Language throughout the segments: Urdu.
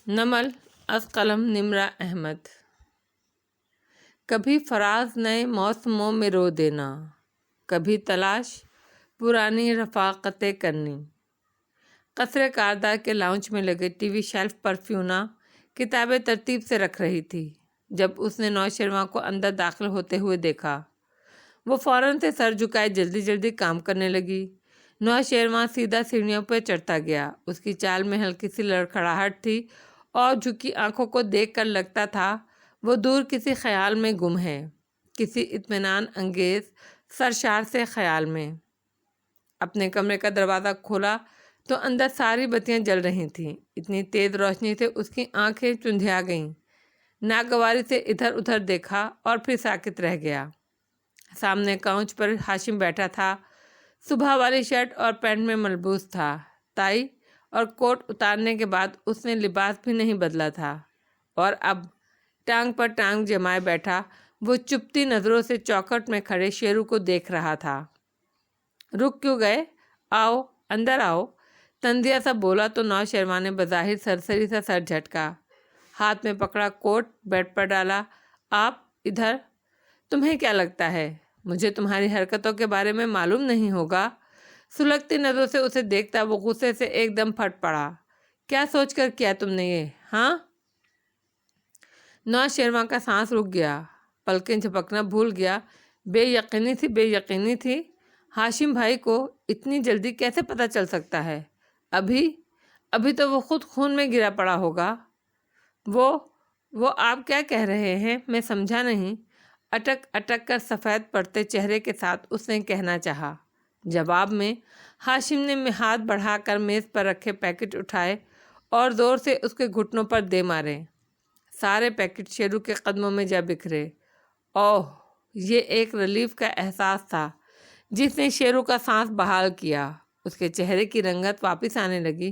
نمل از قلم نمرہ احمد۔ کبھی فراز نئے موسموں میں رو دینا، کبھی تلاش پرانی رفاقتیں کرنی۔ قصر کاردار کے لاؤنج میں لگے ٹی وی شیلف پر فیونا کتابیں ترتیب سے رکھ رہی تھی۔ جب اس نے نوشیروان کو اندر داخل ہوتے ہوئے دیکھا، وہ فوراً سے سر جھکائے جلدی جلدی کام کرنے لگی۔ نوشیروان سیدھا سیڑھیوں پہ چڑھتا گیا۔ اس کی چال میں ہلکی سی لڑکھڑاہٹ تھی اور جھکی آنکھوں کو دیکھ کر لگتا تھا وہ دور کسی خیال میں گم ہے، کسی اطمینان انگیز سرشار سے خیال میں۔ اپنے کمرے کا دروازہ کھولا تو اندر ساری بتیاں جل رہی تھیں۔ اتنی تیز روشنی سے اس کی آنکھیں چندھیا گئیں۔ ناگواری سے ادھر ادھر دیکھا اور پھر ساکت رہ گیا۔ سامنے کاؤنچ پر ہاشم بیٹھا تھا۔ صبح والی شرٹ اور پینٹ میں ملبوس تھا۔ ٹائی اور کوٹ اتارنے کے بعد اس نے لباس بھی نہیں بدلا تھا، اور اب ٹانگ پر ٹانگ جمائے بیٹھا وہ چپتی نظروں سے چوکھٹ میں کھڑے شیرو کو دیکھ رہا تھا۔ رک کیوں گئے؟ آؤ اندر آؤ، تندیا سا بولا تو نوشیروان نے بظاہر سرسری سا سر جھٹکا، ہاتھ میں پکڑا کوٹ بیڈ پر ڈالا۔ آپ ادھر؟ تمہیں کیا لگتا ہے مجھے تمہاری حرکتوں کے بارے میں معلوم نہیں ہوگا؟ سلگتی نظروں سے اسے دیکھتا وہ غصے سے ایک دم پھٹ پڑا۔ کیا سوچ کر کیا تم نے یہ؟ ہاں؟ نوشیروان کا سانس رک گیا، پلکیں جھپکنا بھول گیا۔ بے یقینی تھی۔ ہاشم بھائی کو اتنی جلدی کیسے پتہ چل سکتا ہے؟ ابھی تو وہ خود خون میں گرا پڑا ہوگا۔ وہ آپ کیا کہہ رہے ہیں؟ میں سمجھا نہیں۔ اٹک اٹک کر سفید پڑتے چہرے کے ساتھ اس نے کہنا چاہا۔ جواب میں ہاشم نے ہاتھ بڑھا کر میز پر رکھے پیکٹ اٹھائے اور زور سے اس کے گھٹنوں پر دے مارے۔ سارے پیکٹ شیرو کے قدموں میں جا بکھرے۔ اوہ! یہ ایک ریلیف کا احساس تھا جس نے شیرو کا سانس بحال کیا۔ اس کے چہرے کی رنگت واپس آنے لگی۔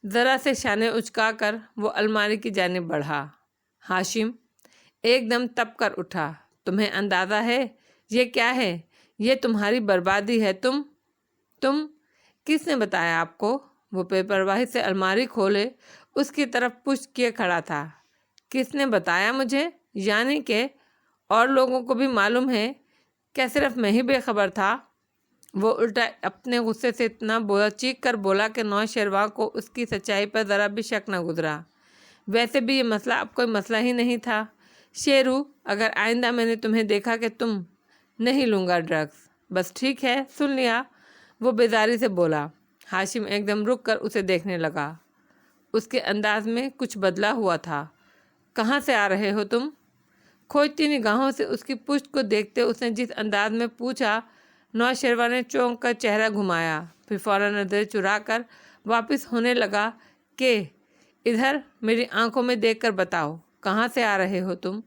ذرا سے شانے اچکا کر وہ الماری کی جانب بڑھا۔ ہاشم ایک دم تپ کر اٹھا۔ تمہیں اندازہ ہے یہ کیا ہے؟ یہ تمہاری بربادی ہے۔ تم کس نے بتایا آپ کو؟ وہ بے پرواہی سے الماری کھولے اس کی طرف پشت کیے کھڑا تھا۔ کس نے بتایا مجھے؟ یعنی کہ اور لوگوں کو بھی معلوم ہے؟ کیا صرف میں ہی بے خبر تھا؟ وہ الٹا اپنے غصے سے اتنا چیخ کر بولا کہ نوشیروان کو اس کی سچائی پر ذرا بھی شک نہ گزرا۔ ویسے بھی یہ مسئلہ اب کوئی مسئلہ ہی نہیں تھا۔ شیرو، اگر آئندہ میں نے تمہیں دیکھا کہ تم نہیں لوں گا ڈرگس۔ بس ٹھیک ہے، سن لیا، وہ بیزاری سے بولا۔ ہاشم ایک دم رک کر اسے دیکھنے لگا۔ اس کے انداز میں کچھ بدلا ہوا تھا۔ کہاں سے آ رہے ہو تم؟ کھوجتی نگاہوں سے اس کی پشت کو دیکھتے اس نے جس انداز میں پوچھا، نوشیروان نے چونک کر چہرہ گھمایا، پھر فوراً نظر چرا کر واپس ہونے لگا کہ ادھر میری آنکھوں میں دیکھ کر بتاؤ، کہاں سے آ رہے ہو تم؟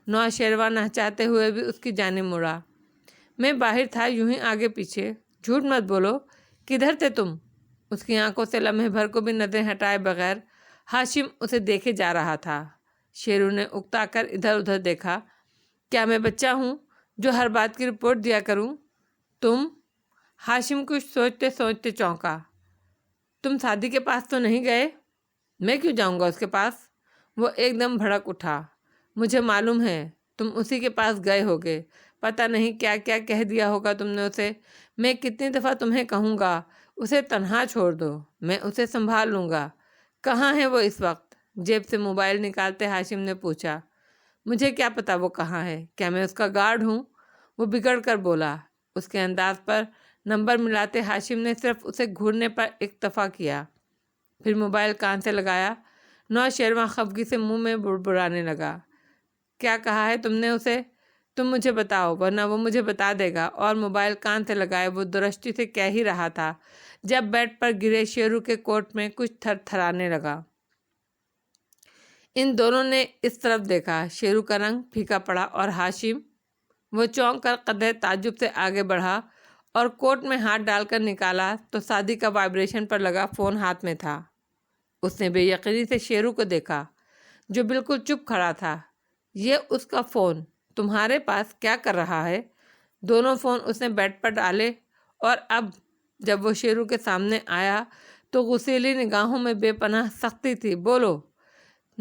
نوشیروان چاہتے ہوئے بھی اس کی جانب مڑا۔ میں باہر تھا، یوں ہی آگے پیچھے۔ جھوٹ مت بولو، کدھر تھے تم؟ اس کی آنکھوں سے لمحے بھر کو بھی نظریں ہٹائے بغیر ہاشم اسے دیکھے جا رہا تھا۔ شیرو نے اکتا کر ادھر ادھر دیکھا۔ کیا میں بچہ ہوں جو ہر بات کی رپورٹ دیا کروں؟ تم؟ ہاشم کچھ سوچتے سوچتے چونکا۔ تم سعدی کے پاس تو نہیں گئے؟ میں کیوں جاؤں گا اس کے پاس؟ وہ ایک دم بھڑک اٹھا۔ مجھے معلوم ہے تم اسی کے پاس گئے ہوگے۔ پتہ نہیں کیا کیا کہہ دیا ہوگا تم نے اسے۔ میں کتنی دفعہ تمہیں کہوں گا اسے تنہا چھوڑ دو، میں اسے سنبھال لوں گا۔ کہاں ہے وہ اس وقت؟ جیب سے موبائل نکالتے ہاشم نے پوچھا۔ مجھے کیا پتا وہ کہاں ہے؟ کیا میں اس کا گارڈ ہوں؟ وہ بگڑ کر بولا۔ اس کے انداز پر نمبر ملاتے ہاشم نے صرف اسے گھورنے پر اکتفا کیا، پھر موبائل کان سے لگایا۔ نوشیروان خفگی سے منہ میں بڑبڑانے لگا۔ کیا کہا ہے تم نے اسے؟ تم مجھے بتاؤ ورنہ وہ مجھے بتا دے گا۔ اور موبائل کان سے لگائے وہ درشتی سے کہہ ہی رہا تھا جب بیڈ پر گرے شیرو کے کوٹ میں کچھ تھر تھرانے لگا۔ ان دونوں نے اس طرف دیکھا۔ شیرو کا رنگ پھیکا پڑا اور ہاشم، وہ چونک کر قدرے تعجب سے آگے بڑھا اور کوٹ میں ہاتھ ڈال کر نکالا تو سعدی کا وائبریشن پر لگا فون ہاتھ میں تھا۔ اس نے بے یقینی سے شیرو کو دیکھا جو بالکل چپ کھڑا تھا۔ یہ اس کا فون تمہارے پاس کیا کر رہا ہے؟ دونوں فون اس نے بیڈ پر ڈالے اور اب جب وہ شیرو کے سامنے آیا تو غصیلی نگاہوں میں بے پناہ سختی تھی۔ بولو،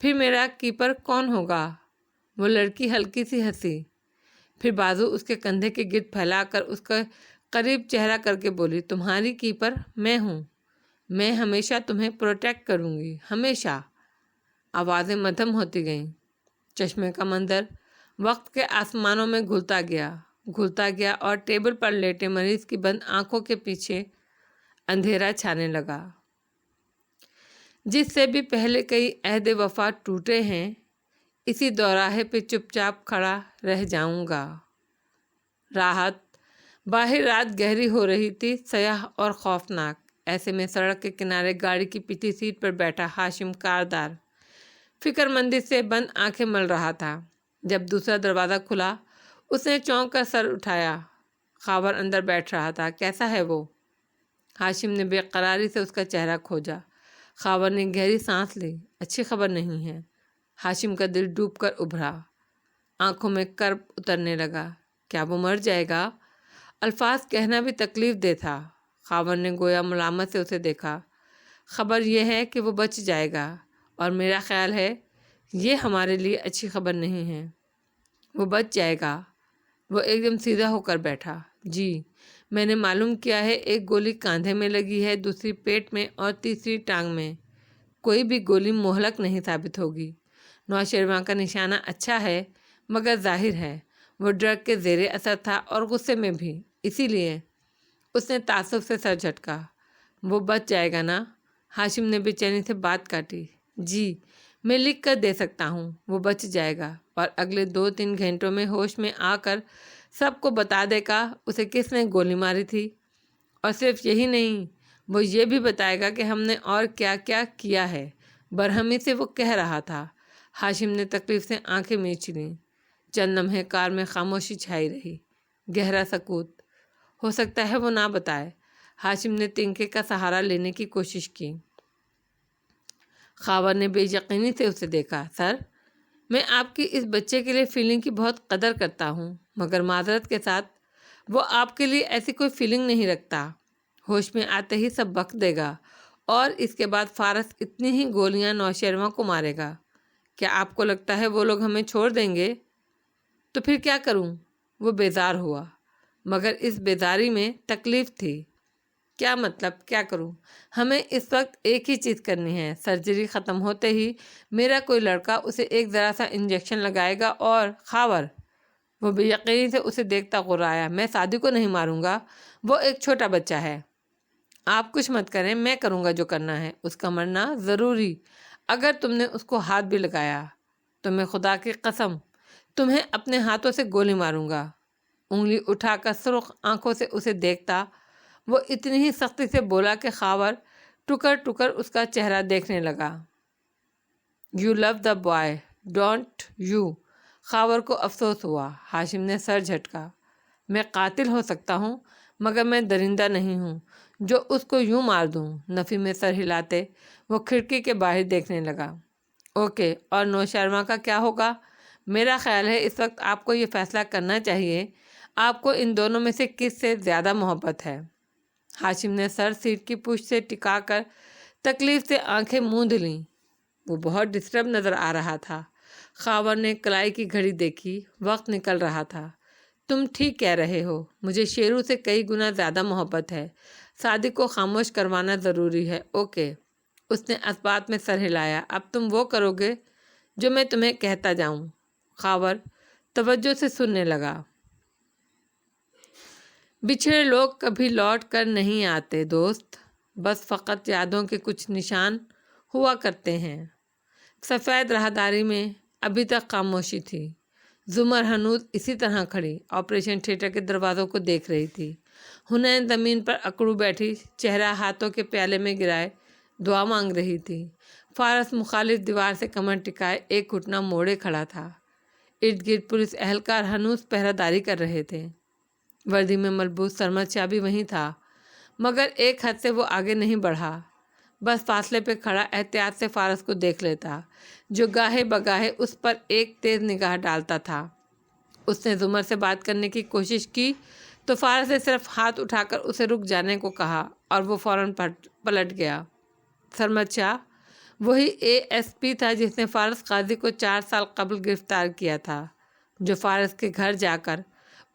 پھر میرا کیپر کون ہوگا؟ وہ لڑکی ہلکی سی ہنسی، پھر بازو اس کے کندھے کے گرد پھیلا کر اس کے قریب چہرہ کر کے بولی، تمہاری کیپر میں ہوں، میں ہمیشہ تمہیں پروٹیکٹ کروں گی، ہمیشہ۔ آوازیں مدھم ہوتی گئیں، چشمے کا منظر وقت کے آسمانوں میں گھلتا گیا اور ٹیبل پر لیٹے مریض کی بند آنکھوں کے پیچھے اندھیرا چھانے لگا۔ جس سے بھی پہلے کئی عہد وفا ٹوٹے ہیں، اسی دوراہے پہ چپ چاپ کھڑا رہ جاؤں گا۔ باہر رات گہری ہو رہی تھی، سیاہ اور خوفناک۔ ایسے میں سڑک کے کنارے گاڑی کی پچھلی سیٹ پر بیٹھا ہاشم کاردار فکر مندی سے بند آنکھیں مل رہا تھا۔ جب دوسرا دروازہ کھلا، اس نے چونک کر سر اٹھایا۔ خاور اندر بیٹھ رہا تھا۔ کیسا ہے وہ؟ ہاشم نے بے قراری سے اس کا چہرہ کھوجا۔ خاور نے گہری سانس لی۔ اچھی خبر نہیں ہے۔ ہاشم کا دل ڈوب کر ابھرا، آنکھوں میں کرب اترنے لگا۔ کیا وہ مر جائے گا؟ الفاظ کہنا بھی تکلیف دہ تھا۔ خاور نے گویا ملامت سے اسے دیکھا۔ خبر یہ ہے کہ وہ بچ جائے گا، اور میرا خیال ہے یہ ہمارے لیے اچھی خبر نہیں ہے۔ وہ بچ جائے گا؟ وہ ایک دم سیدھا ہو کر بیٹھا۔ جی، میں نے معلوم کیا ہے، ایک گولی کاندھے میں لگی ہے، دوسری پیٹ میں اور تیسری ٹانگ میں۔ کوئی بھی گولی مہلک نہیں ثابت ہوگی۔ نوشیروان کا نشانہ اچھا ہے، مگر ظاہر ہے وہ ڈرگ کے زیر اثر تھا اور غصے میں بھی، اسی لیے۔ اس نے تعصب سے سر جھٹکا۔ وہ بچ جائے گا نا؟ ہاشم نے بے چینی سے بات کاٹی۔ جی، میں لکھ کر دے سکتا ہوں، وہ بچ جائے گا، اور اگلے 2-3 گھنٹوں میں ہوش میں آ کر سب کو بتا دے گا اسے کس نے گولی ماری تھی۔ اور صرف یہی نہیں، وہ یہ بھی بتائے گا کہ ہم نے اور کیا کیا کیا ہے، برہمی سے وہ کہہ رہا تھا۔ ہاشم نے تکلیف سے آنکھیں میچ لیں۔ چند لمحے کار میں خاموشی چھائی رہی، گہرا سکوت۔ ہو سکتا ہے وہ نہ بتائے۔ ہاشم نے تنکے کا سہارا لینے کی کوشش کی۔ خاور نے بے یقینی سے اسے دیکھا۔ سر، میں آپ کی اس بچے کے لیے فیلنگ کی بہت قدر کرتا ہوں، مگر معذرت کے ساتھ وہ آپ کے لیے ایسی کوئی فیلنگ نہیں رکھتا۔ ہوش میں آتے ہی سب بک دے گا، اور اس کے بعد فارس اتنی ہی گولیاں نوشیروان کو مارے گا۔ کیا آپ کو لگتا ہے وہ لوگ ہمیں چھوڑ دیں گے؟ تو پھر کیا کروں؟ وہ بیزار ہوا، مگر اس بیزاری میں تکلیف تھی۔ کیا مطلب کیا کروں؟ ہمیں اس وقت ایک ہی چیز کرنی ہے۔ سرجری ختم ہوتے ہی میرا کوئی لڑکا اسے ایک ذرا سا انجیکشن لگائے گا اور خاور، وہ بے یقینی سے اسے دیکھتا غرایا، میں سعدی کو نہیں ماروں گا، وہ ایک چھوٹا بچہ ہے۔ آپ کچھ مت کریں، میں کروں گا جو کرنا ہے۔ اس کا مرنا ضروری۔ اگر تم نے اس کو ہاتھ بھی لگایا تو میں خدا کی قسم تمہیں اپنے ہاتھوں سے گولی ماروں گا۔ انگلی اٹھا کر سرخ آنکھوں سے اسے دیکھتا وہ اتنی ہی سختی سے بولا کہ خاور ٹکر ٹکر اس کا چہرہ دیکھنے لگا۔ You love the boy, don't you? Khawar کو افسوس ہوا۔ ہاشم نے سر جھٹکا۔ میں قاتل ہو سکتا ہوں، مگر میں درندہ نہیں ہوں جو اس کو یوں مار دوں۔ نفی میں سر ہلاتے وہ کھڑکی کے باہر دیکھنے لگا۔ اوکے، اور نوشیروان کا کیا ہوگا؟ میرا خیال ہے اس وقت آپ کو یہ فیصلہ کرنا چاہیے، آپ کو ان دونوں میں سے کس سے زیادہ محبت ہے؟ ہاشم نے سر سیٹ کی پشت سے ٹکا کر تکلیف سے آنکھیں موند لیں۔ وہ بہت ڈسٹرب نظر آ رہا تھا۔ خاور نے کلائی کی گھڑی دیکھی، وقت نکل رہا تھا۔ تم ٹھیک کہہ رہے ہو، مجھے شیرو سے کئی گنا زیادہ محبت ہے۔ صادق کو خاموش کروانا ضروری ہے۔ اوکے، اس نے اسبات میں سر ہلایا۔ اب تم وہ کرو گے جو میں تمہیں کہتا جاؤں۔ خاور توجہ سے سننے لگا۔ بچھڑے لوگ کبھی لوٹ کر نہیں آتے دوست، بس فقط یادوں کے کچھ نشان ہوا کرتے ہیں۔ سفید راہداری میں ابھی تک خاموشی تھی۔ زمر ہنوز اسی طرح کھڑی آپریشن تھیٹر کے دروازوں کو دیکھ رہی تھی۔ حنین زمین پر اکڑو بیٹھی، چہرہ ہاتھوں کے پیالے میں گرائے دعا مانگ رہی تھی۔ فارس مخالف دیوار سے کمر ٹکائے ایک گھٹنا موڑے کھڑا تھا۔ ارد گرد پولیس اہلکار ہنوز پہرہ داری کر رہے تھے۔ وردی میں ملبوس سرمد شاہ بھی وہیں تھا، مگر ایک حد سے وہ آگے نہیں بڑھا، بس فاصلے پہ کھڑا احتیاط سے فارس کو دیکھ لیتا، جو گاہے بگاہے اس پر ایک تیز نگاہ ڈالتا تھا۔ اس نے زمر سے بات کرنے کی کوشش کی تو فارس نے صرف ہاتھ اٹھا کر اسے رک جانے کو کہا، اور وہ فوراً پلٹ گیا۔ سرمد شاہ، وہی ASP تھا جس نے فارس قاضی کو 4 سال قبل گرفتار کیا تھا، جو فارس کے گھر جا کر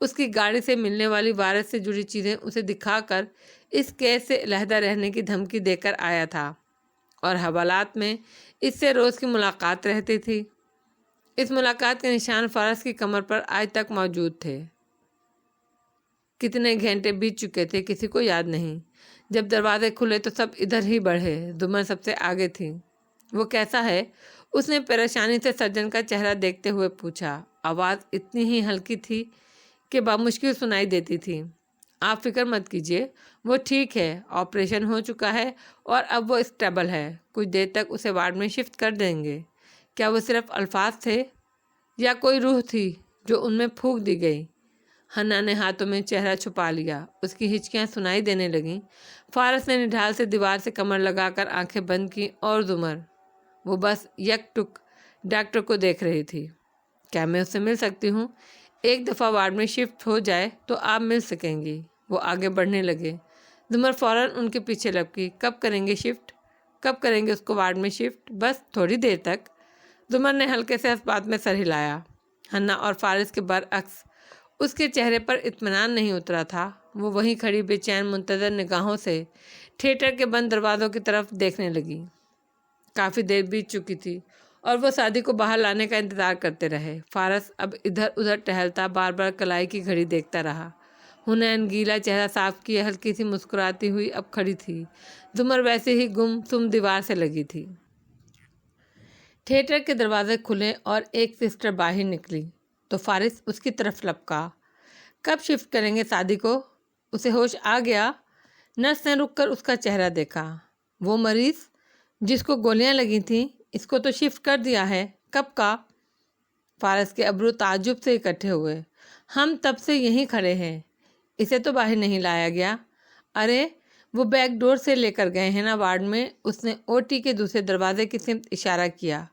اس کی گاڑی سے ملنے والی وارث سے جڑی چیزیں اسے دکھا کر اس کیس سے علیحدہ رہنے کی دھمکی دے کر آیا تھا، اور حوالات میں اس سے روز کی ملاقات رہتی تھی۔ اس ملاقات کے نشان فارس کی کمر پر آج تک موجود تھے۔ کتنے گھنٹے بیت چکے تھے کسی کو یاد نہیں۔ جب دروازے کھلے تو سب ادھر ہی بڑھے۔ دمر سب سے آگے تھی۔ وہ کیسا ہے؟ اس نے پریشانی سے سجن کا چہرہ دیکھتے ہوئے پوچھا۔ آواز اتنی ہی ہلکی تھی کہ بامشکل سنائی دیتی تھی۔ آپ فکر مت کیجیے، وہ ٹھیک ہے، آپریشن ہو چکا ہے اور اب وہ اسٹیبل ہے۔ کچھ دیر تک اسے وارڈ میں شفٹ کر دیں گے۔ کیا وہ صرف الفاظ تھے یا کوئی روح تھی جو ان میں پھونک دی گئی؟ حنا نے ہاتھوں میں چہرہ چھپا لیا۔ اس کی ہچکیاں سنائی دینے لگیں۔ فارس نے نڈھال سے دیوار سے کمر لگا کر آنکھیں بند کی اور زمر، وہ بس یک ٹک ڈاکٹر کو دیکھ رہی تھی۔ کیا میں اس سے مل سکتی ہوں؟ ایک دفعہ وارڈ میں شفٹ ہو جائے تو آپ مل سکیں گی۔ وہ آگے بڑھنے لگے۔ زمر فوراً ان کے پیچھے لپکی۔ کب کریں گے شفٹ؟ کب کریں گے اس کو وارڈ میں شفٹ؟ بس تھوڑی دیر تک۔ زمر نے ہلکے سے اس بات میں سر ہلایا۔ حنا اور فارس کے برعکس اس کے چہرے پر اطمینان نہیں اترا تھا۔ وہ وہیں کھڑی بے چین منتظر نگاہوں سے تھیٹر کے بند دروازوں کی طرف دیکھنے لگی۔ کافی دیر بیت چکی تھی اور وہ سعدی کو باہر لانے کا انتظار کرتے رہے۔ فارس اب ادھر ادھر ٹہلتا، بار بار کلائی کی گھڑی دیکھتا رہا۔ حنین گیلا چہرہ صاف کیے ہلکی سی مسکراتی ہوئی اب کھڑی تھی۔ زمر ویسے ہی گم سم دیوار سے لگی تھی۔ تھیٹر کے دروازے کھلے اور ایک سسٹر باہر نکلی تو فارس اس کی طرف لپکا۔ کب شفٹ کریں گے سعدی کو؟ اسے ہوش آ گیا۔ نرس نے رک کر اس کا چہرہ دیکھا۔ وہ مریض جس کو گولیاں لگی تھیں، اس کو تو شفٹ کر دیا ہے۔ کب کا؟ فارس کے ابرو تعجب سے اکٹھے ہوئے۔ ہم تب سے یہیں کھڑے ہیں، اسے تو باہر نہیں لایا گیا۔ ارے وہ بیک ڈور سے لے کر گئے ہیں نا وارڈ میں۔ اس نے OT کے دوسرے دروازے کی سمت اشارہ کیا،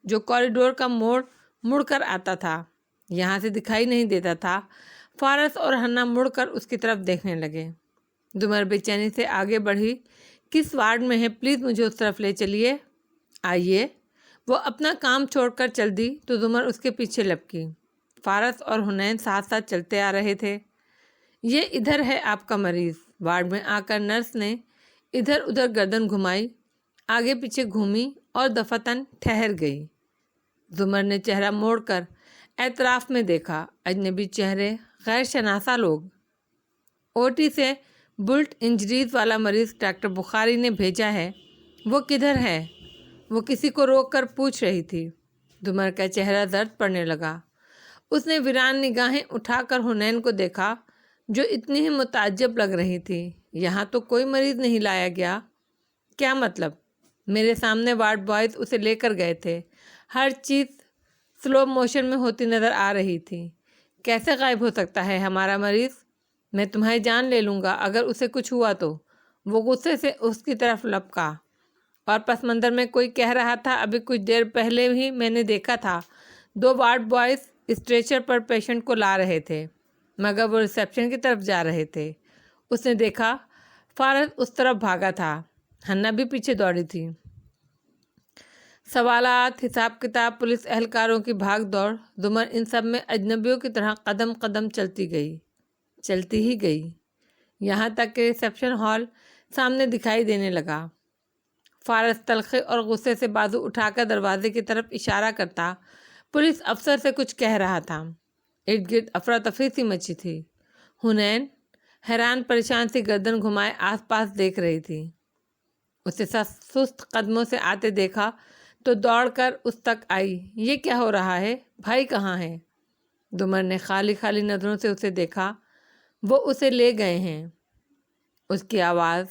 جو کوریڈور کا موڑ مڑ کر آتا تھا، یہاں سے دکھائی نہیں دیتا تھا۔ فارس اور حنا مڑ کر اس کی طرف دیکھنے لگے۔ زمر بے چینی سے آگے بڑھی۔ کس وارڈ میں ہے؟ پلیز مجھے اس طرف لے چلیے۔ آئیے۔ وہ اپنا کام چھوڑ کر چل دی تو زمر اس کے پیچھے لپکی۔ فارس اور حنین ساتھ ساتھ چلتے آ رہے تھے۔ یہ ادھر ہے آپ کا مریض۔ وارڈ میں آ کر نرس نے ادھر ادھر گردن گھمائی، آگے پیچھے گھومی اور دفعتاً ٹھہر گئی۔ زمر نے چہرہ موڑ کر اطراف میں دیکھا۔ اجنبی چہرے، غیر شناسا لوگ۔ OT سے بلٹ انجریز والا مریض ڈاکٹر بخاری نے بھیجا ہے۔ وہ کدھر ہے؟ وہ کسی کو روک کر پوچھ رہی تھی۔ زمر کا چہرہ زرد پڑنے لگا۔ اس نے ویران نگاہیں اٹھا کر حنین کو دیکھا، جو اتنی ہی متعجب لگ رہی تھی۔ یہاں تو کوئی مریض نہیں لایا گیا۔ کیا مطلب؟ میرے سامنے وارڈ بوائز اسے لے کر گئے تھے۔ ہر چیز سلو موشن میں ہوتی نظر آ رہی تھی۔ کیسے غائب ہو سکتا ہے ہمارا مریض؟ میں تمہاری جان لے لوں گا اگر اسے کچھ ہوا تو۔ وہ غصے سے اس کی طرف لپکا۔ اور پس منظر میں کوئی کہہ رہا تھا، ابھی کچھ دیر پہلے ہی میں نے دیکھا تھا 2 وارڈ بوائز اسٹریچر پر پیشنٹ کو لا رہے تھے، مگر وہ ریسیپشن کی طرف جا رہے تھے۔ اس نے دیکھا فارس اس طرف بھاگا تھا۔ حنا بھی پیچھے دوڑی تھی۔ سوالات، حساب کتاب، پولیس اہلکاروں کی بھاگ دوڑ، زمر ان سب میں اجنبیوں کی طرح قدم قدم چلتی ہی گئی، یہاں تک کہ ریسیپشن ہال سامنے دکھائی دینے لگا۔ فارس تلخی اور غصے سے بازو اٹھا کر دروازے کی طرف اشارہ کرتا پولیس افسر سے کچھ کہہ رہا تھا۔ ارد گرد افراتفری سی مچی تھی۔ حنین حیران پریشان سی گردن گھمائے آس پاس دیکھ رہی تھی۔ اسے سست قدموں سے آتے دیکھا تو دوڑ کر اس تک آئی۔ یہ کیا ہو رہا ہے؟ بھائی کہاں ہے؟ زمر نے خالی خالی نظروں سے اسے دیکھا۔ وہ اسے لے گئے ہیں۔ اس کی آواز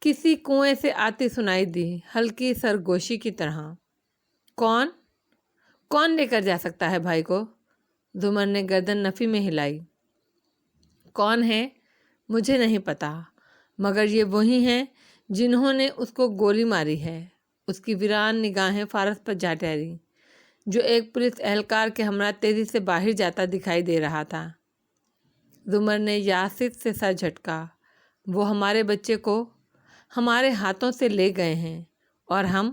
کسی کنویں سے آتی سنائی دی، ہلکی سرگوشی کی طرح۔ کون لے کر جا سکتا ہے بھائی کو؟ زمر نے گردن نفی میں ہلائی۔ کون ہے؟ مجھے نہیں پتا، مگر یہ وہی ہیں جنہوں نے اس کو گولی ماری ہے۔ اس کی ویران نگاہیں فارس پر جا ٹھہری، جو ایک پولیس اہلکار کے ہمراہ تیزی سے باہر جاتا دکھائی دے رہا تھا۔ زمر نے یاسر سے سر جھٹکا۔ وہ ہمارے بچے کو ہمارے ہاتھوں سے لے گئے ہیں اور ہم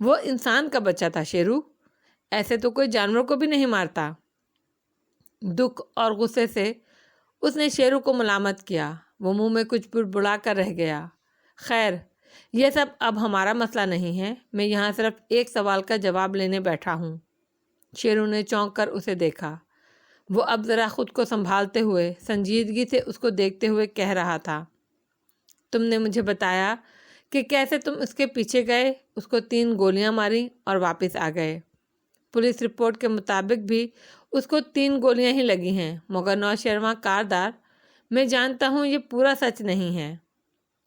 وہ انسان کا بچہ تھا شیرو، ایسے تو کوئی جانور کو بھی نہیں مارتا۔ دکھ اور غصے سے اس نے شیرو کو ملامت کیا۔ وہ منہ میں کچھ بڑبڑا کر رہ گیا۔ خیر، یہ سب اب ہمارا مسئلہ نہیں ہے، میں یہاں صرف ایک سوال کا جواب لینے بیٹھا ہوں۔ شیرو نے چونک کر اسے دیکھا۔ وہ اب ذرا خود کو سنبھالتے ہوئے سنجیدگی سے اس کو دیکھتے ہوئے کہہ رہا تھا، تم نے مجھے بتایا کہ کیسے تم اس کے پیچھے گئے، اس کو 3 گولیاں ماری اور واپس آ گئے۔ پولیس رپورٹ کے مطابق بھی اس کو 3 گولیاں ہی لگی ہیں، مگر نوشیروان کاردار، میں جانتا ہوں یہ پورا سچ نہیں ہے۔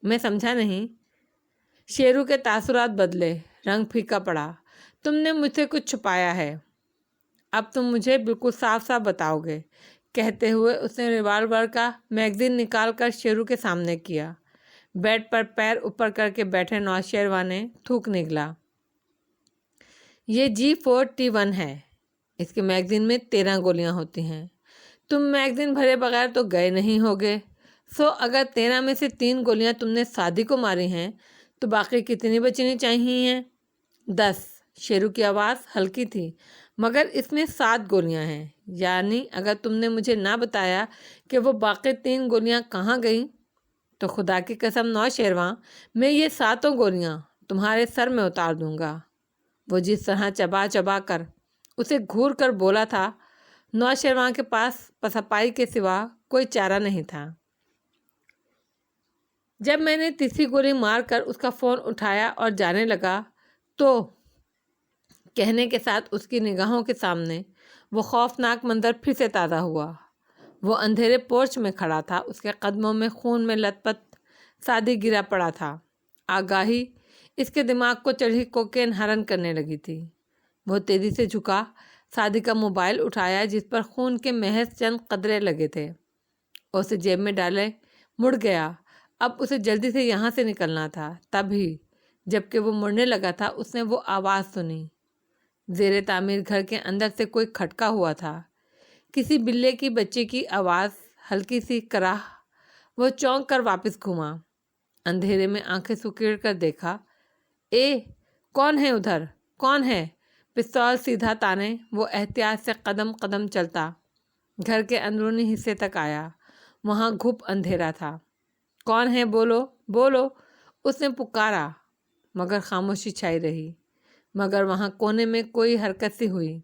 میں سمجھا نہیں۔ شیرو کے تاثرات بدلے، رنگ پھیکا پڑا۔ تم نے مجھ سے کچھ چھپایا ہے، اب تم مجھے بالکل صاف صاف بتاؤ گے، کہتے ہوئے اس نے ریوالور کا میگزین نکال کر شیرو کے سامنے کیا۔ بیڈ پر پیر اوپر کر کے بیٹھے نوشیروان نے تھوک نگلا۔ یہ G4T1 ہے، اس کے میگزین میں 13 گولیاں ہوتی ہیں۔ تم میگزین بھرے بغیر تو گئے نہیں ہوگے، سو اگر 13 میں سے 3 گولیاں تم نے سعدی کو ماری ہیں تو باقی کتنی بچنی چاہیے؟ 10۔ شیرو کی آواز ہلکی تھی، مگر اس میں 7 گولیاں ہیں، یعنی اگر تم نے مجھے نہ بتایا کہ وہ باقی 3 گولیاں کہاں گئیں تو خدا کی قسم نوشیروان، میں یہ 7 گولیاں تمہارے سر میں اتار دوں گا۔ وہ جس طرح چبا چبا کر اسے گھور کر بولا تھا، نوشیروان کے پاس پسپائی کے سوا کوئی چارہ نہیں تھا۔ جب میں نے تیسری گولی مار کر اس کا فون اٹھایا اور جانے لگا تو کہنے کے ساتھ اس کی نگاہوں کے سامنے وہ خوفناک منظر پھر سے تازہ ہوا۔ وہ اندھیرے پورچ میں کھڑا تھا، اس کے قدموں میں خون میں لت پت سعدی گرا پڑا تھا۔ آگاہی اس کے دماغ کو چڑھی کوکین ہرن کرنے لگی تھی۔ وہ تیزی سے جھکا، سعدی کا موبائل اٹھایا جس پر خون کے محض چند قطرے لگے تھے، اسے جیب میں ڈالے مڑ گیا۔ اب اسے جلدی سے یہاں سے نکلنا تھا۔ تبھی جب کہ وہ مڑنے لگا تھا اس نے وہ آواز سنی۔ زیر تعمیر گھر کے اندر سے کوئی کھٹکا ہوا تھا، کسی بلے کی بچے کی آواز، ہلکی سی کراہ۔ وہ چونک کر واپس گھوما، اندھیرے میں آنکھیں سکیڑ کر دیکھا۔ کون ہے ادھر؟ کون ہے؟ پستول سیدھا تانے وہ احتیاط سے قدم قدم چلتا گھر کے اندرونی حصے تک آیا۔ وہاں گھپ اندھیرا تھا۔ کون ہے؟ بولو بولو، اس نے پکارا، مگر خاموشی چھائی رہی۔ مگر وہاں کونے میں کوئی حرکت سی ہوئی۔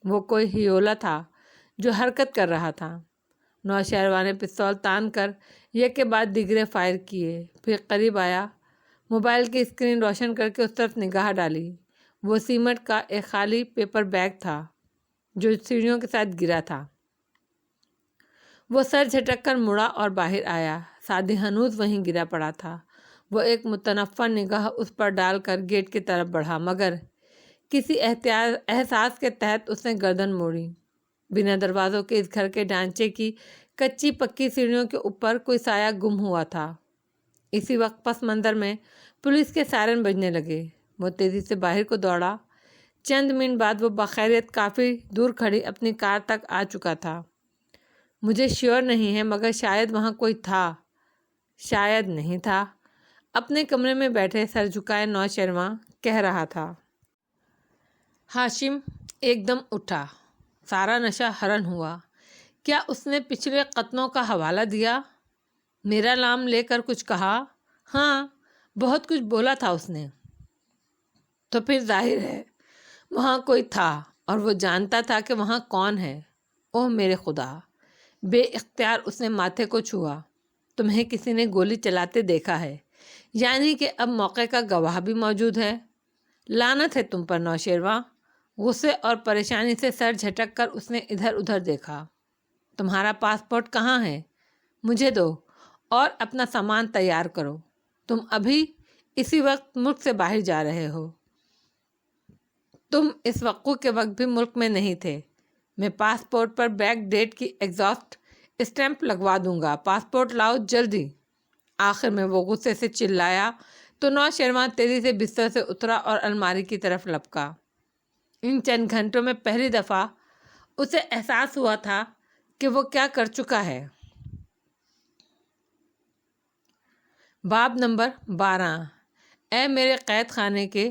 وہ کوئی ہیولا تھا جو حرکت کر رہا تھا۔ نوشیروان نے پستول تان کر یک کے بعد دیگرے فائر کیے، پھر قریب آیا، موبائل کی اسکرین روشن کر کے اس طرف نگاہ ڈالی۔ وہ سیمنٹ کا ایک خالی پیپر بیگ تھا جو سیڑھیوں کے ساتھ گرا تھا۔ وہ سر جھٹک کر مڑا اور باہر آیا۔ سعدی ہنوز وہیں گرا پڑا تھا۔ وہ ایک متنفر نگاہ اس پر ڈال کر گیٹ کی طرف بڑھا، مگر کسی احساس کے تحت اس نے گردن موڑی۔ بنا دروازوں کے اس گھر کے ڈھانچے کی کچی پکی سیڑھیوں کے اوپر کوئی سایہ گم ہوا تھا۔ اسی وقت پس منظر میں پولیس کے سائرن بجنے لگے۔ وہ تیزی سے باہر کو دوڑا۔ چند منٹ بعد وہ بخیریت کافی دور کھڑی اپنی کار تک آ چکا تھا۔ مجھے شیور نہیں ہے، مگر شاید وہاں کوئی تھا، شاید نہیں تھا، اپنے کمرے میں بیٹھے سر جھکائے نوشیروان کہہ رہا تھا۔ ہاشم ایک دم اٹھا، سارا نشہ حرن ہوا۔ کیا اس نے پچھلے قتلوں کا حوالہ دیا؟ میرا نام لے کر کچھ کہا؟ ہاں، بہت کچھ بولا تھا اس نے۔ تو پھر ظاہر ہے وہاں کوئی تھا اور وہ جانتا تھا کہ وہاں کون ہے۔ اوہ میرے خدا! بے اختیار اس نے ماتھے کو چھوا۔ تمہیں کسی نے گولی چلاتے دیکھا ہے، یعنی کہ اب موقع کا گواہ بھی موجود ہے۔ لعنت ہے تم پر نوشیروان! غصے اور پریشانی سے سر جھٹک کر اس نے ادھر ادھر دیکھا۔ تمہارا پاسپورٹ کہاں ہے؟ مجھے دو اور اپنا سامان تیار کرو۔ تم ابھی اسی وقت ملک سے باہر جا رہے ہو۔ تم اس وقوع کے وقت بھی ملک میں نہیں تھے۔ میں پاسپورٹ پر بیک ڈیٹ کی ایگزاسٹ اسٹیمپ لگوا دوں گا۔ پاسپورٹ لاؤ جلدی! آخر میں وہ غصے سے چلایا تو نوشیروان تیزی سے بستر سے اترا اور الماری کی طرف لپکا۔ ان چند گھنٹوں میں پہلی دفعہ اسے احساس ہوا تھا کہ وہ کیا کر چکا ہے۔ باب نمبر 12۔ اے میرے قید خانے کے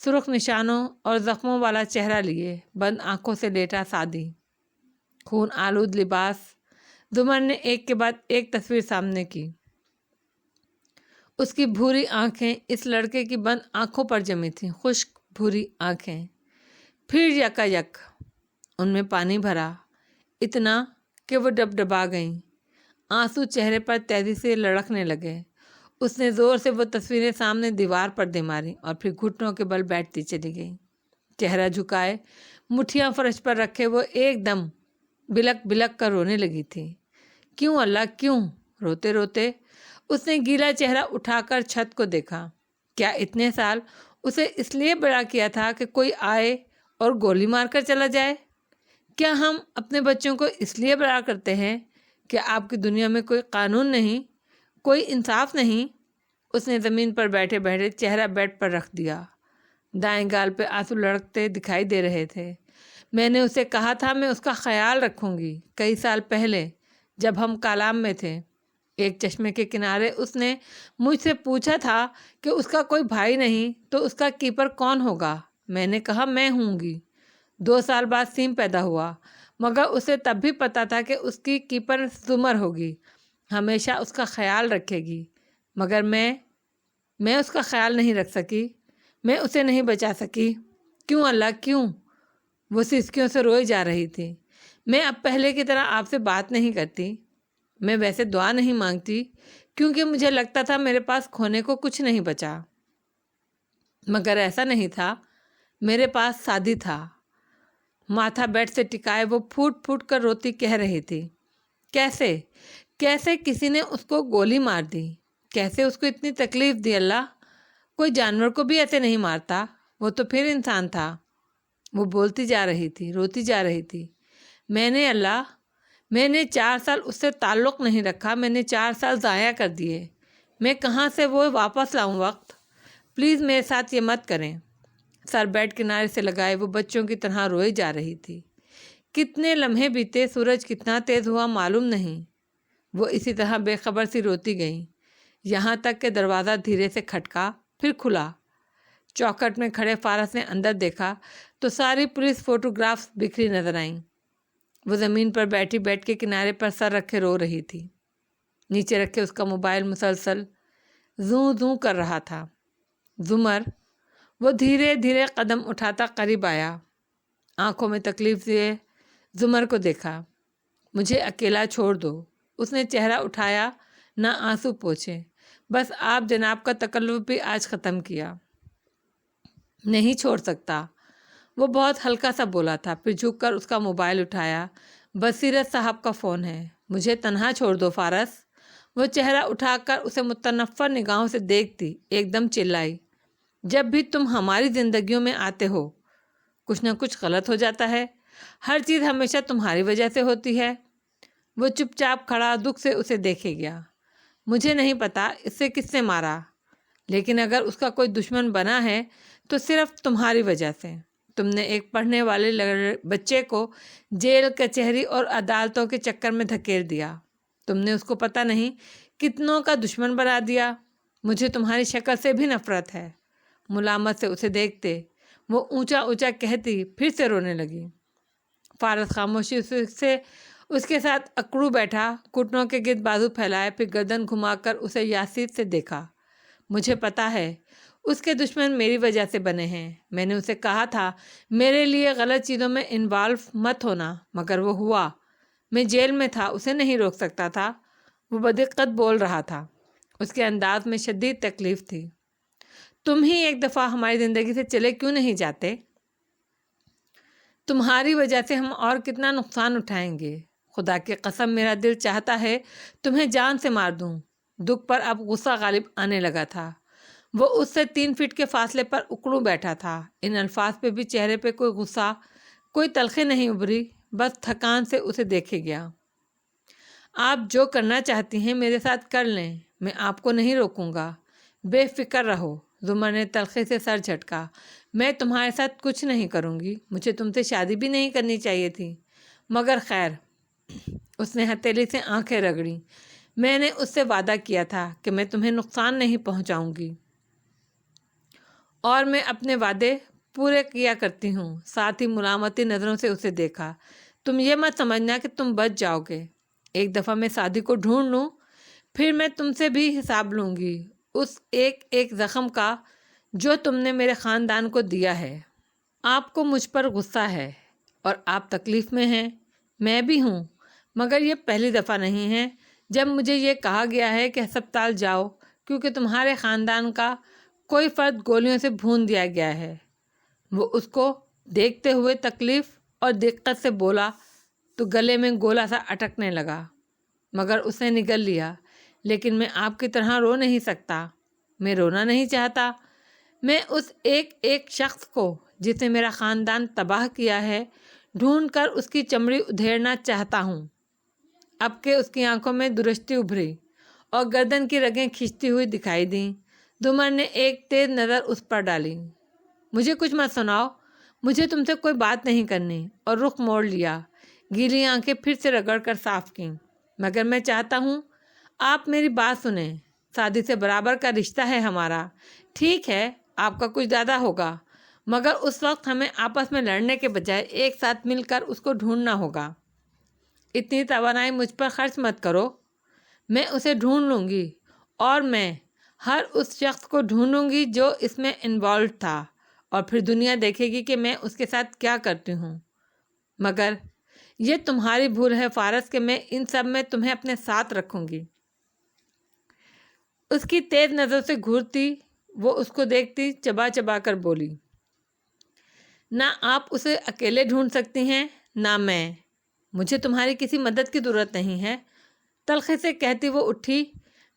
سرخ نشانوں اور زخموں والا چہرہ لیے بند آنکھوں سے لیٹا سعدی، خون آلود لباس۔ زمر نے ایک کے بعد ایک تصویر سامنے کی۔ اس کی بھوری آنکھیں اس لڑکے کی بند آنکھوں پر جمی تھیں، خشک بھوری آنکھیں۔ پھر یکا یک ان میں پانی بھرا، اتنا کہ وہ ڈبڈبا گئیں۔ آنسو چہرے پر تیزی سے لڑکنے لگے۔ اس نے زور سے وہ تصویریں سامنے دیوار پر دے ماری اور پھر گھٹنوں کے بل بیٹھتی چلی گئی۔ چہرہ جھکائے، مٹھیاں فرش پر رکھے وہ ایک دم بلک بلک کر رونے لگی تھی۔ کیوں اللہ کیوں؟ روتے روتے اس نے گیلا چہرہ اٹھا کر چھت کو دیکھا۔ کیا اتنے سال اسے اس لیے بڑا کیا تھا کہ کوئی آئے اور گولی مار کر چلا جائے؟ کیا ہم اپنے بچوں کو اس لیے بڑا کرتے ہیں کہ آپ کی دنیا میں کوئی قانون نہیں، کوئی انصاف نہیں؟ اس نے زمین پر بیٹھے بیٹھے چہرہ بیڈ پر رکھ دیا۔ دائیں گال پہ آنسو لڑکتے دکھائی دے رہے تھے۔ میں نے اسے کہا تھا میں اس کا خیال رکھوں گی، کئی سال پہلے جب ہم کالام میں تھے۔ ایک چشمے کے کنارے اس نے مجھ سے پوچھا تھا کہ اس کا کوئی بھائی نہیں تو اس کا کیپر کون ہوگا؟ میں نے کہا میں ہوں گی۔ 2 سال بعد سیم پیدا ہوا، مگر اسے تب بھی پتا تھا کہ اس کی کیپر زمر ہوگی، ہمیشہ اس کا خیال رکھے گی۔ مگر میں اس کا خیال نہیں رکھ سکی، میں اسے نہیں بچا سکی۔ کیوں اللہ کیوں؟ وہ سسکیوں سے روئی جا رہی تھی۔ میں اب پہلے کی طرح آپ سے بات نہیں کرتی، میں ویسے دعا نہیں مانگتی کیونکہ مجھے لگتا تھا میرے پاس کھونے کو کچھ نہیں بچا، مگر ایسا نہیں تھا، میرے پاس سعدی تھا۔ ماتھا بیڈ سے ٹکائے وہ پھوٹ پھوٹ کر روتی کہہ رہی تھی، کیسے کسی نے اس کو گولی مار دی؟ کیسے اس کو اتنی تکلیف دی اللہ؟ کوئی جانور کو بھی ایسے نہیں مارتا، وہ تو پھر انسان تھا۔ وہ بولتی جا رہی تھی، روتی جا رہی تھی۔ میں نے 4 سال اس سے تعلق نہیں رکھا، میں نے 4 سال ضائع کر دیے۔ میں کہاں سے وہ واپس لاؤں وقت؟ پلیز میرے ساتھ یہ مت کریں۔ سر بیڈ کنارے سے لگائے وہ بچوں کی طرح روئی جا رہی تھی۔ کتنے لمحے بیتے، سورج کتنا تیز ہوا معلوم نہیں۔ وہ اسی طرح بے خبر سی روتی گئیں، یہاں تک کہ دروازہ دھیرے سے کھٹکا، پھر کھلا۔ چوکھٹ میں کھڑے فارس نے اندر دیکھا تو ساری پولیس فوٹوگرافز بکھری نظر آئیں۔ وہ زمین پر بیٹھی بیڈ کے کنارے پر سر رکھے رو رہی تھی۔ نیچے رکھے اس کا موبائل مسلسل زوں زوں کر رہا تھا۔ زمر، وہ دھیرے دھیرے قدم اٹھاتا قریب آیا، آنکھوں میں تکلیف سے زمر کو دیکھا۔ مجھے اکیلا چھوڑ دو۔ اس نے چہرہ اٹھایا، نہ آنسو پوچھے، بس آپ جناب کا تکلف بھی آج ختم کیا۔ نہیں چھوڑ سکتا، وہ بہت ہلکا سا بولا تھا، پھر جھک کر اس کا موبائل اٹھایا۔ بصیرت صاحب کا فون ہے، مجھے تنہا چھوڑ دو فارس۔ وہ چہرہ اٹھا کر اسے متنفر نگاہوں سے دیکھتی ایک دم چلائی، جب بھی تم ہماری زندگیوں میں آتے ہو کچھ نہ کچھ غلط ہو جاتا ہے، ہر چیز ہمیشہ تمہاری وجہ سے ہوتی ہے۔ وہ چپ چاپ کھڑا دکھ سے اسے دیکھے گیا۔ مجھے نہیں پتا اس سے کس نے مارا، لیکن اگر اس کا کوئی دشمن بنا ہے تو صرف تمہاری وجہ سے۔ تم نے ایک پڑھنے والے بچے کو جیل، کچہری اور عدالتوں کے چکر میں دھکیل دیا۔ تم نے اس کو پتہ نہیں کتنوں کا دشمن بنا دیا۔ مجھے تمہاری شکل سے بھی نفرت ہے۔ ملامت سے اسے دیکھتے وہ اونچا اونچا کہتی، پھر سے رونے لگی۔ فارس خاموشی سے اس کے ساتھ اکڑو بیٹھا، گھٹنوں کے گرد بازو پھیلائے، پھر گردن گھما کر اسے یاسیر سے دیکھا۔ مجھے پتا ہے اس کے دشمن میری وجہ سے بنے ہیں۔ میں نے اسے کہا تھا میرے لیے غلط چیزوں میں انوالو مت ہونا، مگر وہ ہوا۔ میں جیل میں تھا، اسے نہیں روک سکتا تھا۔ وہ بدقت بول رہا تھا، اس کے انداز میں شدید تکلیف تھی۔ تم ہی ایک دفعہ ہماری زندگی سے چلے کیوں نہیں جاتے؟ تمہاری وجہ سے ہم اور کتنا نقصان اٹھائیں گے۔ خدا کی قسم میرا دل چاہتا ہے تمہیں جان سے مار دوں۔ دکھ پر اب غصہ غالب آنے لگا تھا۔ وہ اس سے 3 فٹ کے فاصلے پر اکڑوں بیٹھا تھا۔ ان الفاظ پہ بھی چہرے پہ کوئی غصہ، کوئی تلخی نہیں ابھری، بس تھکان سے اسے دیکھے گیا۔ آپ جو کرنا چاہتی ہیں میرے ساتھ کر لیں، میں آپ کو نہیں روکوں گا، بے فکر رہو۔ زمر نے تلخی سے سر جھٹکا۔ میں تمہارے ساتھ کچھ نہیں کروں گی، مجھے تم سے شادی بھی نہیں کرنی چاہیے تھی، مگر خیر۔ اس نے ہتھیلی سے آنکھیں رگڑی۔ میں نے اس سے وعدہ کیا تھا کہ میں تمہیں نقصان نہیں پہنچاؤں گی، اور میں اپنے وعدے پورے کیا کرتی ہوں۔ ساتھ ہی ملامتی نظروں سے اسے دیکھا۔ تم یہ مت سمجھنا کہ تم بچ جاؤ گے۔ ایک دفعہ میں سعدی کو ڈھونڈ لوں، پھر میں تم سے بھی حساب لوں گی، اس ایک ایک زخم کا جو تم نے میرے خاندان کو دیا ہے۔ آپ کو مجھ پر غصہ ہے اور آپ تکلیف میں ہیں، میں بھی ہوں، مگر یہ پہلی دفعہ نہیں ہے جب مجھے یہ کہا گیا ہے کہ ہسپتال جاؤ کیونکہ تمہارے خاندان کا کوئی فرد گولیوں سے بھون دیا گیا ہے۔ وہ اس کو دیکھتے ہوئے تکلیف اور دقت سے بولا تو گلے میں گولا سا اٹکنے لگا، مگر اس نے نگل لیا۔ لیکن میں آپ کی طرح رو نہیں سکتا، میں رونا نہیں چاہتا۔ میں اس ایک ایک شخص کو جس نے میرا خاندان تباہ کیا ہے ڈھونڈ کر اس کی چمڑی ادھیڑنا چاہتا ہوں۔ اب کہ اس کی آنکھوں میں درشتی ابھری اور گردن کی رگیں کھینچتی ہوئی دکھائی دیں، دمر نے ایک تیز نظر اس پر ڈالی۔ مجھے کچھ مت سناؤ، مجھے تم سے کوئی بات نہیں کرنی، اور رخ موڑ لیا۔ گیلی آنکھیں پھر سے رگڑ کر صاف کیں۔ مگر میں چاہتا ہوں آپ میری بات سنیں، سعدی سے برابر کا رشتہ ہے ہمارا۔ ٹھیک ہے آپ کا کچھ زیادہ ہوگا، مگر اس وقت ہمیں آپس میں لڑنے کے بجائے ایک ساتھ مل کر اس کو ڈھونڈنا ہوگا۔ اتنی توانائی مجھ پر خرچ مت کرو، میں اسے ڈھونڈ لوں گی، اور میں ہر اس شخص کو ڈھونڈوں گی جو اس میں انوالوڈ تھا، اور پھر دنیا دیکھے گی کہ میں اس کے ساتھ کیا کرتی ہوں۔ مگر یہ تمہاری بھول ہے فارس کہ میں ان سب میں تمہیں اپنے ساتھ رکھوں گی۔ اس کی تیز نظر سے گھورتی وہ اس کو دیکھتی چبا چبا کر بولی، نہ آپ اسے اکیلے ڈھونڈ سکتی ہیں نہ میں، مجھے تمہاری کسی مدد کی ضرورت نہیں ہے۔ تلخی سے کہتی وہ اٹھی،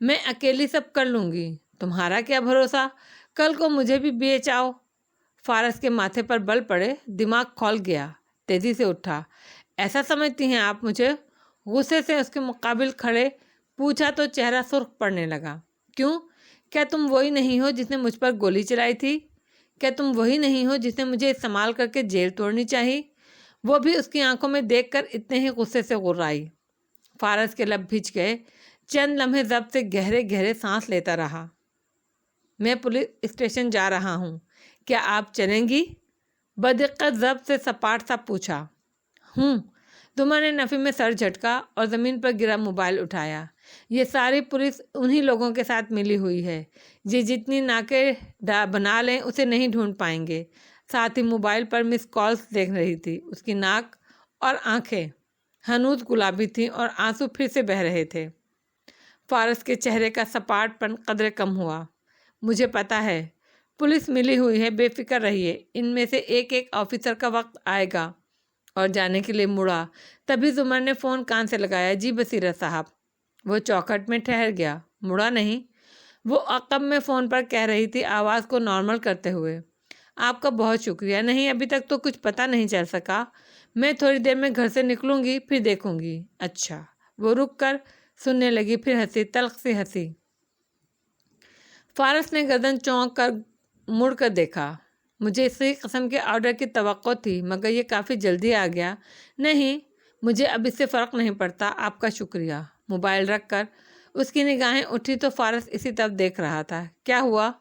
میں اکیلی سب کر لوں گی، تمہارا کیا بھروسہ کل کو مجھے بھی بیچ آؤ۔ فارس کے ماتھے پر بل پڑے، دماغ کھول گیا، تیزی سے اٹھا۔ ایسا سمجھتی ہیں آپ مجھے؟ غصے سے اس کے مقابل کھڑے پوچھا تو چہرہ سرخ پڑنے لگا۔ کیوں؟ کیا تم وہی نہیں ہو جس نے مجھ پر گولی چلائی تھی؟ کیا تم وہی نہیں ہو جس نے مجھے استعمال کر کے جیل توڑنی چاہی؟ وہ بھی اس کی آنکھوں میں دیکھ کر اتنے ہی غصے سے غرائی۔ فارس کے لب بھیج گئے، چند لمحے ضبط سے گہرے گہرے سانس لیتا رہا۔ میں پولیس اسٹیشن جا رہا ہوں، کیا آپ چلیں گی؟ بدقت ضبط سے سپاٹ سا پوچھا۔ دمر نے نفی میں سر جھٹکا اور زمین پر گرا موبائل اٹھایا۔ یہ ساری پولیس انہی لوگوں کے ساتھ ملی ہوئی ہے، یہ جتنی ناکیں بنا لیں اسے نہیں ڈھونڈ پائیں گے۔ ساتھ ہی موبائل پر مس کالز دیکھ رہی تھی۔ اس کی ناک اور آنکھیں ہنوز گلابی تھیں اور آنسو پھر سے بہہ رہے تھے۔ فارس کے چہرے کا سپاٹ پن قدرے کم ہوا۔ مجھے پتا ہے، پولیس ملی ہوئی ہے، بے فکر رہیے، ان میں سے ایک ایک آفیسر کا وقت آئے گا۔ اور جانے کے لیے مڑا، تبھی زمر نے فون کان سے لگایا۔ جی بصیرت صاحب۔ وہ چوکھٹ میں ٹھہر گیا، مڑا نہیں۔ وہ عقب میں فون پر کہہ رہی تھی آواز کو نارمل کرتے ہوئے، آپ کا بہت شکریہ، نہیں ابھی تک تو کچھ پتہ نہیں چل سکا، میں تھوڑی دیر میں گھر سے نکلوں گی پھر دیکھوں گی۔ اچھا۔ وہ رک کر سننے لگی، پھر ہنسی، تلخ سی ہنسی۔ فارس نے گردن چونک کر مڑ کر دیکھا۔ مجھے اسی قسم کے آرڈر کی توقع تھی، مگر یہ کافی جلدی آ گیا۔ نہیں، مجھے اب اس سے فرق نہیں پڑتا، آپ کا شکریہ۔ موبائل رکھ کر اس کی نگاہیں اٹھی تو فارس اسی طرف دیکھ رہا تھا۔ کیا ہوا؟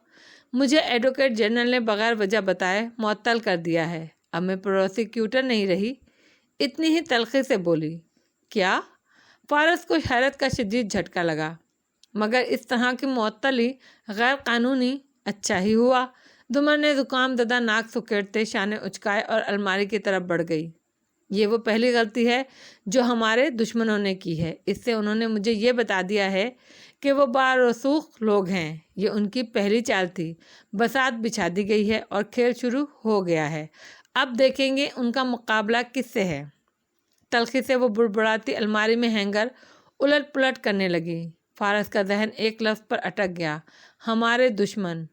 مجھے ایڈوکیٹ جنرل نے بغیر وجہ بتائے معطل کر دیا ہے، اب میں پروسیکیوٹر نہیں رہی۔ اتنی ہی تلخی سے بولی۔ کیا؟ فارس کو حیرت کا شدید جھٹکا لگا، مگر اس طرح کی معطلی غیر قانونی؟ اچھا ہی ہوا۔ دمر نے زکام زدہ ناک سکیڑتے شانے اچکائے اور الماری کی طرف بڑھ گئی۔ یہ وہ پہلی غلطی ہے جو ہمارے دشمنوں نے کی ہے، اس سے انہوں نے مجھے یہ بتا دیا ہے کہ وہ بارسوخ لوگ ہیں، یہ ان کی پہلی چال تھی۔ بساط بچھا دی گئی ہے اور کھیل شروع ہو گیا ہے، اب دیکھیں گے ان کا مقابلہ کس سے ہے۔ تلخی سے وہ بڑبڑاتی الماری میں ہینگر الٹ پلٹ کرنے لگی۔ فارس کا ذہن ایک لفظ پر اٹک گیا، ہمارے دشمن۔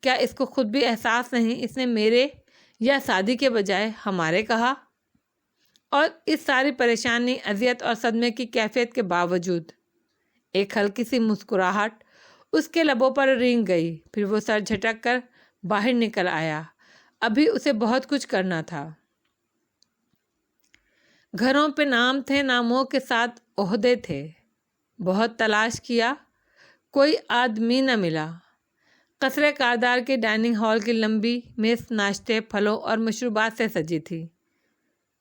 کیا اس کو خود بھی احساس نہیں اس نے میرے یا سعدی کے بجائے ہمارے کہا؟ اور اس ساری پریشانی، اذیت اور صدمے کی کیفیت کے باوجود ایک ہلکی سی مسکراہٹ اس کے لبوں پر رینگ گئی، پھر وہ سر جھٹک کر باہر نکل آیا۔ ابھی اسے بہت کچھ کرنا تھا۔ گھروں پہ نام تھے، ناموں کے ساتھ عہدے تھے۔ بہت تلاش کیا، کوئی آدمی نہ ملا۔ قصر کاردار کی ڈائننگ ہال کی لمبی میز ناشتے، پھلوں اور مشروبات سے سجی تھی،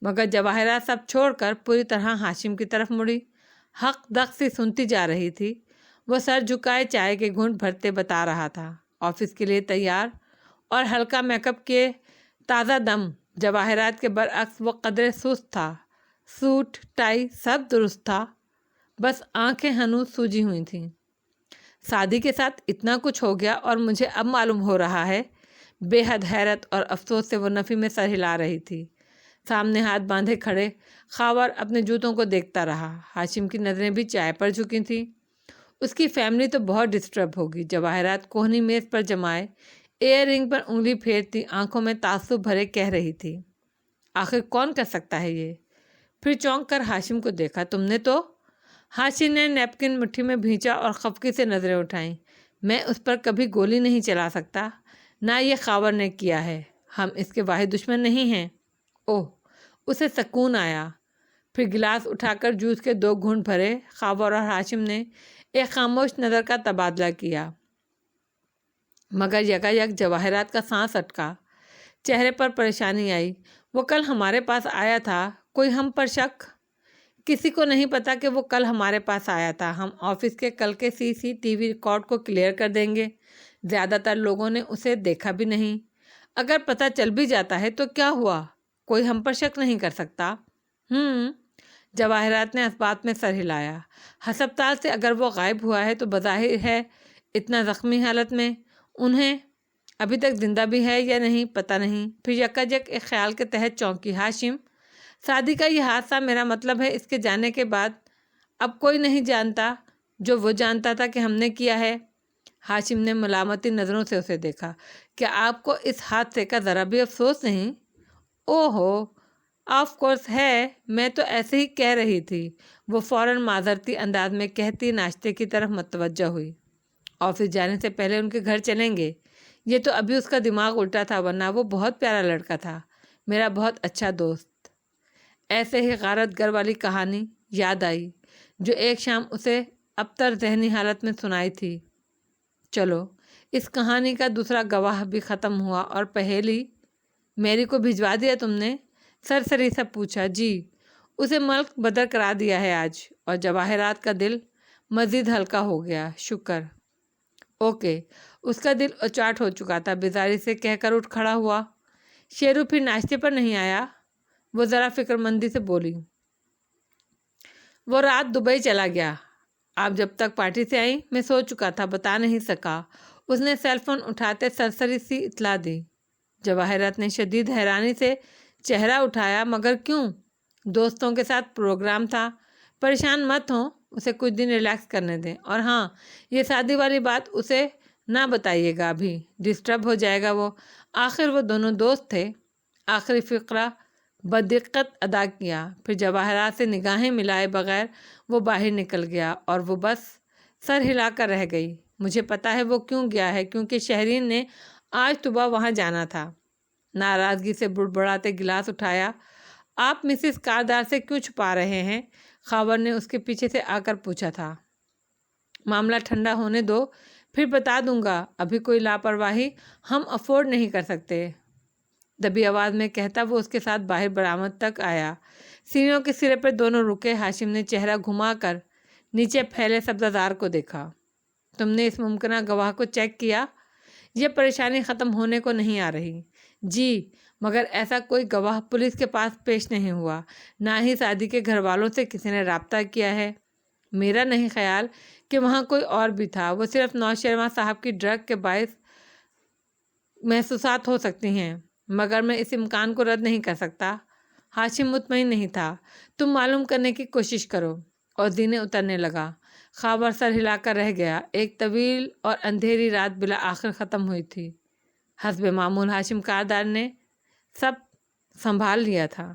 مگر جواہرات سب چھوڑ کر پوری طرح ہاشم کی طرف مڑی، حق دق سی سنتی جا رہی تھی۔ وہ سر جھکائے چائے کے گھونٹ بھرتے بتا رہا تھا، آفس کے لیے تیار اور ہلکا میک اپ کیے تازہ دم۔ جواہرات کے برعکس وہ قدرے سست تھا، سوٹ ٹائی سب درست تھا، بس آنکھیں ہنوز سوجی ہوئی تھیں۔ سعدی کے ساتھ اتنا کچھ ہو گیا اور مجھے اب معلوم ہو رہا ہے۔ بے حد حیرت اور افسوس سے وہ نفی میں سر ہلا رہی تھی۔ سامنے ہاتھ باندھے کھڑے خاور اپنے جوتوں کو دیکھتا رہا۔ ہاشم کی نظریں بھی چائے پر جھکی تھیں۔ اس کی فیملی تو بہت ڈسٹرب ہوگی۔ جواہرات کوہنی میز پر جمائے ایئر رنگ پر انگلی پھیرتی آنکھوں میں تعصب بھرے کہہ رہی تھی، آخر کون کر سکتا ہے یہ؟ پھر چونک کر ہاشم کو دیکھا، تم نے تو؟ ہاشم نے نیپکن مٹھی میں بھینچا اور خفگی سے نظریں اٹھائیں۔ میں اس پر کبھی گولی نہیں چلا سکتا، نہ یہ خاور نے کیا ہے، ہم اس کے واحد دشمن نہیں ہیں۔ اوہ، اسے سکون آیا۔ پھر گلاس اٹھا کر جوس کے 2 گھونٹ بھرے۔ خاور اور ہاشم نے ایک خاموش نظر کا تبادلہ کیا، مگر یکایک جواہرات کا سانس اٹکا، چہرے پر پریشانی آئی۔ وہ کل ہمارے پاس آیا تھا، کوئی ہم پر شک؟ کسی کو نہیں پتا کہ وہ کل ہمارے پاس آیا تھا۔ ہم آفس کے کل کے CCTV ریکارڈ کو کلیئر کر دیں گے۔ زیادہ تر لوگوں نے اسے دیکھا بھی نہیں۔ اگر پتہ چل بھی جاتا ہے تو کیا ہوا؟ کوئی ہم پر شک نہیں کر سکتا۔ جواہرات نے اس بات میں سر ہلایا۔ ہسپتال سے اگر وہ غائب ہوا ہے تو بظاہر ہے اتنا زخمی حالت میں، انہیں ابھی تک زندہ بھی ہے یا نہیں پتہ نہیں۔ پھر یکایک ایک خیال کے تحت چونکی۔ ہاشم، سعدی کا یہ حادثہ، میرا مطلب ہے اس کے جانے کے بعد اب کوئی نہیں جانتا جو وہ جانتا تھا کہ ہم نے کیا ہے۔ ہاشم نے ملامتی نظروں سے اسے دیکھا۔ کیا آپ کو اس حادثے کا ذرا بھی افسوس نہیں؟ اوہو، آف کورس ہے، میں تو ایسے ہی کہہ رہی تھی۔ وہ فوراً معذرتی انداز میں کہتی ناشتے کی طرف متوجہ ہوئی۔ آفس جانے سے پہلے ان کے گھر چلیں گے؟ یہ تو ابھی اس کا دماغ الٹا تھا، ورنہ وہ بہت پیارا لڑکا تھا، میرا بہت اچھا دوست۔ ایسے ہی غارت گر والی کہانی یاد آئی جو ایک شام اسے ابتر ذہنی حالت میں سنائی تھی۔ چلو، اس کہانی کا دوسرا گواہ بھی ختم ہوا۔ اور پہیلی میری کو بھجوا دیا تم نے؟ سرسری سا پوچھا۔ جی، اسے ملک بدر کرا دیا ہے آج۔ اور جواہرات کا دل مزید ہلکا ہو گیا۔ شکر۔ اوکے، اس کا دل اچاٹ ہو چکا تھا، بیزاری سے کہہ کر اٹھ کھڑا ہوا۔ شیرو پھر ناشتے پر نہیں آیا؟ وہ ذرا فکر مندی سے بولی۔ وہ رات دبئی چلا گیا۔ آپ جب تک پارٹی سے آئیں میں سو چکا تھا، بتا نہیں سکا۔ اس نے سیل فون اٹھاتے سرسری سی اطلاع دی۔ جواہرات نے شدید حیرانی سے چہرہ اٹھایا، مگر کیوں؟ دوستوں کے ساتھ پروگرام تھا۔ پریشان مت ہوں، اسے کچھ دن ریلیکس کرنے دیں۔ اور ہاں، یہ شادی والی بات اسے نہ بتائیے گا، ابھی ڈسٹرب ہو جائے گا وہ۔ آخر وہ دونوں دوست تھے۔ آخری فقرہ بدقت ادا کیا۔ پھر جواہرات سے نگاہیں ملائے بغیر وہ باہر نکل گیا اور وہ بس سر ہلا کر رہ گئی۔ مجھے پتا ہے وہ کیوں گیا ہے، کیونکہ شہرین نے آج صبح وہاں جانا تھا۔ ناراضگی سے بڑبڑاتے گلاس اٹھایا۔ آپ مسز کاردار سے کیوں چھپا رہے ہیں؟ خاور نے اس کے پیچھے سے آ کر پوچھا تھا۔ معاملہ ٹھنڈا ہونے دو، پھر بتا دوں گا۔ ابھی کوئی لاپرواہی ہم افورڈ نہیں کر سکتے، دبی آواز میں کہتا وہ اس کے ساتھ باہر برآمد تک آیا۔ سیڑھیوں کے سرے پر دونوں رکے۔ ہاشم نے چہرہ گھما کر نیچے پھیلے سبزہ کو دیکھا۔ تم نے اس ممکنہ گواہ کو چیک کیا؟ یہ پریشانی ختم ہونے کو نہیں آ رہی۔ جی، مگر ایسا کوئی گواہ پولیس کے پاس پیش نہیں ہوا، نہ ہی سعدی کے گھر والوں سے کسی نے رابطہ کیا ہے۔ میرا نہیں خیال کہ وہاں کوئی اور بھی تھا، وہ صرف نوز شرما صاحب کی ڈرگ کے باعث محسوسات ہو سکتی ہیں، مگر میں اس امکان کو رد نہیں کر سکتا۔ ہاشم مطمئن نہیں تھا۔ تم معلوم کرنے کی کوشش کرو۔ اور زینے اترنے لگا۔ خاور سر ہلا کر رہ گیا۔ ایک طویل اور اندھیری رات بالآخر ختم ہوئی تھی۔ حسب معمول ہاشم کاردار نے سب سنبھال لیا تھا۔